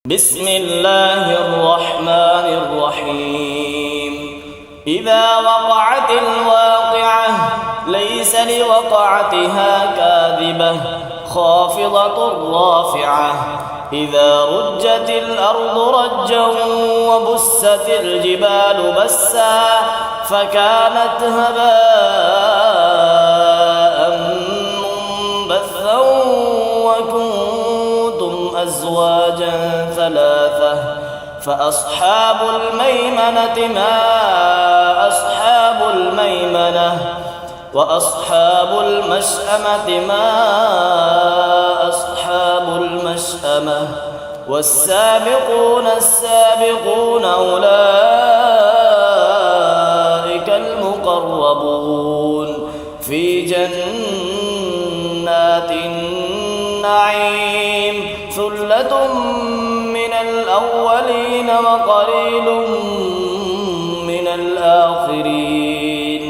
بسم الله الرحمن الرحيم. إذا وقعت الواقعة ليس لوقعتها كاذبة خافضة رافعة. إذا رجت الأرض رجا وبست الجبال بسا فكانت هباء منبثا وكنتم أزواجا ثلاثة فأصحاب الميمنة ما أصحاب الميمنة وأصحاب المشأمة ما أصحاب المشأمة والسابقون السابقون أولئك المقربون في جنات النعيم. ثلة من الأولين وقليل من الآخرين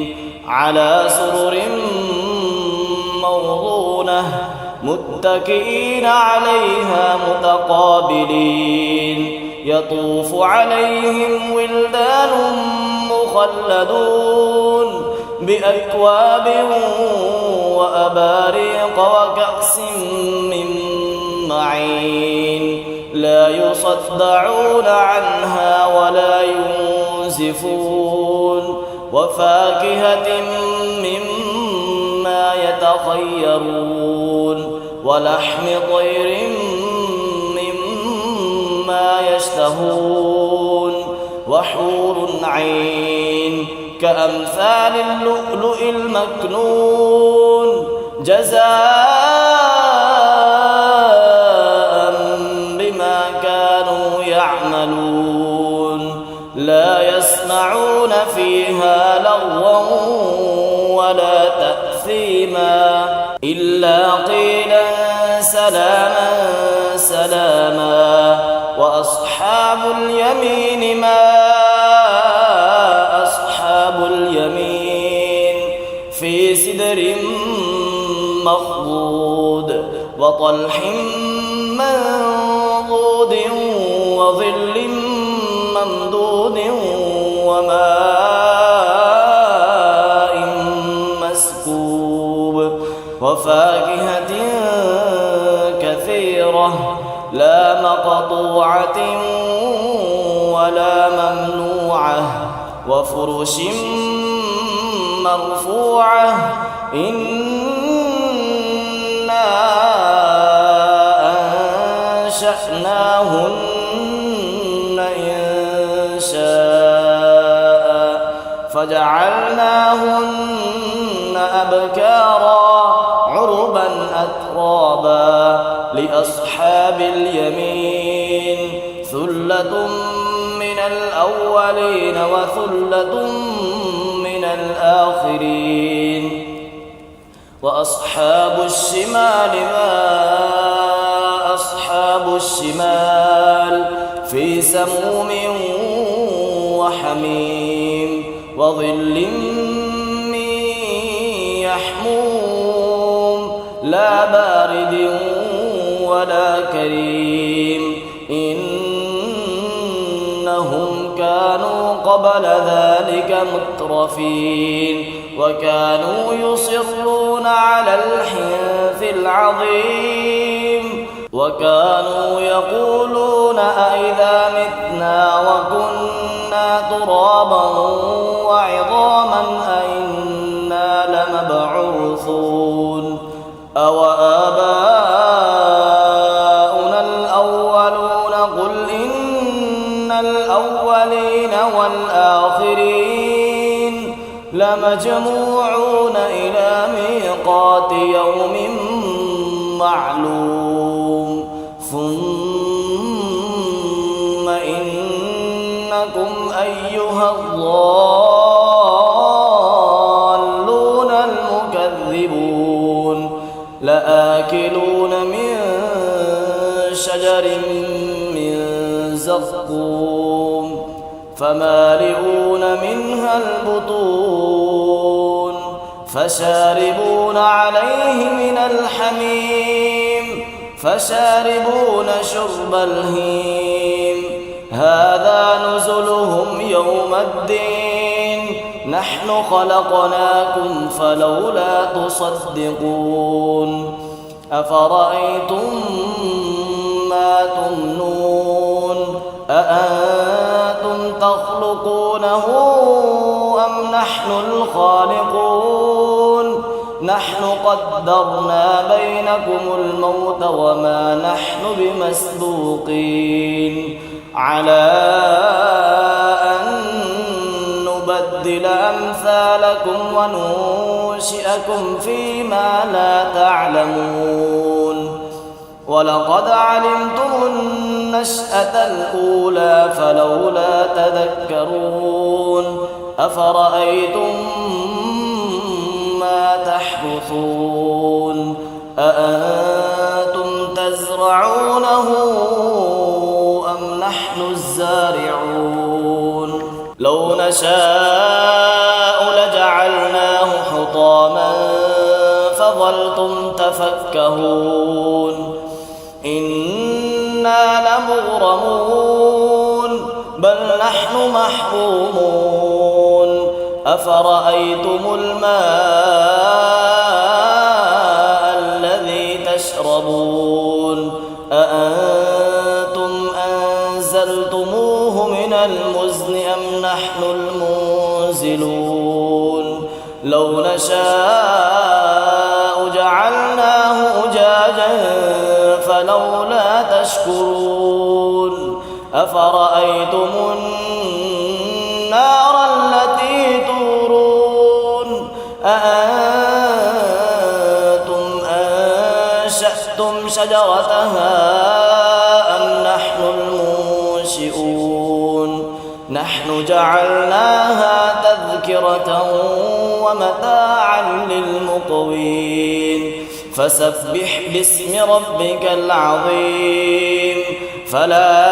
على سرر موضونة متكئين عليها متقابلين. يطوف عليهم ولدان مخلدون بأكواب وأباريق وكأس من معين لا يصدعون عنها ولا ينزفون وفاكهة مما يتخيرون ولحم طير مما يشتهون وحور عين كأمثال اللؤلؤ المكنون جزاء بما كانوا يعملون. لا يسمعون فيها لغوا ولا تأثيما إلا قيلا سلاما سلاما. وأصحاب اليمين ما أصحاب اليمين في سدر مخضود وطلح منضود وظل ممدود وماء مسكوب وفاكهة كثيرة لا مقطوعة ولا ممنوعة وفرش مرفوعة. إنا أنشأناهن إنشاء فجعلناهن أبكارا عربا أترابا لأصحاب اليمين ثلة من الأولين وثلة من الآخرين. وأصحاب الشمال ما أصحاب الشمال في سموم وحميم وظل من يحموم لا بارد ولا كريم. إنهم كانوا قبل ذلك مترفين وكانوا يصرون على الحنث العظيم وكانوا يقولون أئذا متنا وكنا ترابا وعظاما أئنا لمبعوثون أوآباؤنا الأولون قل إن الأولين والآخرين لمجموعون إلى ميقات يوم معلوم. ثم إنكم أيها الضالون المكذبون لآكلون من شجر من زقوم فمالئون منها البطون فشاربون عليه من الحميم فشاربون شرب الهيم هذا نزلهم يوم الدين نحن خلقناكم فلولا تصدقون أفرأيتم ما تمنون أأنتم تخلقونه أم نحن الخالقون نحن قدرنا بينكم الموت وما نحن بمسبوقين على أن نبدل أمثالكم وننشئكم فيما لا تعلمون ولقد علمتم النشأة الأولى فلولا تذكرون أفرأيتم ما تحرثون أأنتم تزرعونه أم نحن الزارعون لو نشاء لجعلناه حطاما فظلتم تفكهون إنا لمغرمون بل نحن محرومون أفرأيتم الماء الذي تشربون أأنتم أنزلتموه من المزن أم نحن المنزلون لو نشاء جعلناه أجاجا فلولا تشكرون أفرأيتم النار التي تورون أأنتم أنشأتم شجرتها أم نحن المنشئون نحن جعلناها تذكرة ومتاعا للمقوين فسبح باسم ربك العظيم فلا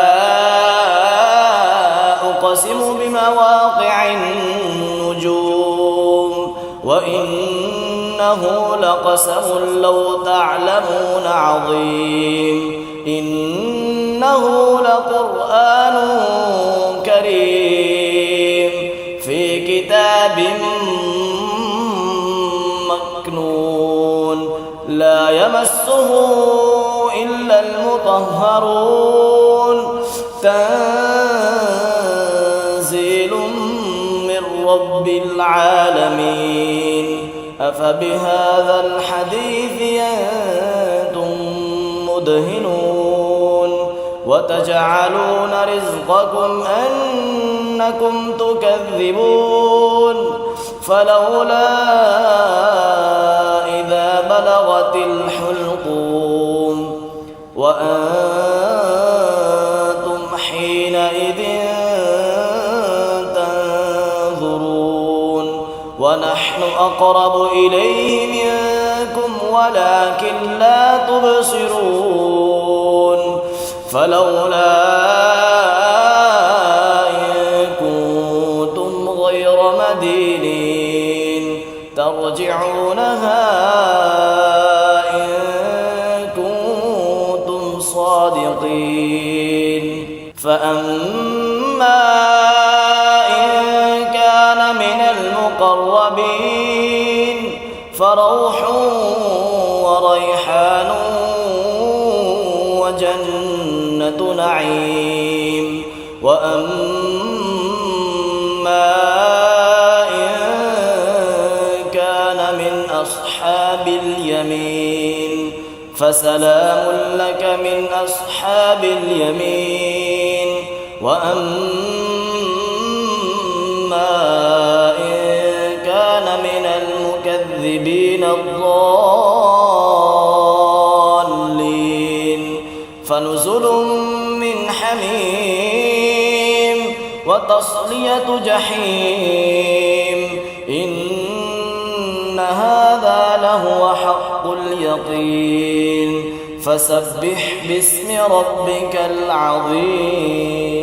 أقسم بمواقع النجوم وإنه لقسم لو تعلمون عظيم إنه لقرآن كريم في كتاب مكنون لا يمسه إلا المطهرون تنزيل من رب العالمين أفبهذا الحديث أنتم مدهنون وتجعلون رزقكم أنكم تكذبون فلولا إذا بلغت الحلقوم وأنتم حينئذ تنظرون ونحن أقرب إليه منكم ولكن لا تبصرون فلولا إن كنتم غير مدينين ترجعونها إن كنتم صادقين فأما إن كان من المقربين فروح وريحان وجنة نعيم وأما إن كان من أصحاب اليمين فسلام لك من أصحاب اليمين وأما إن كان من المكذبين الضالين فنزل من حميم وتصلية جحيم إن هذا لهو حق اليقين فسبح باسم ربك العظيم.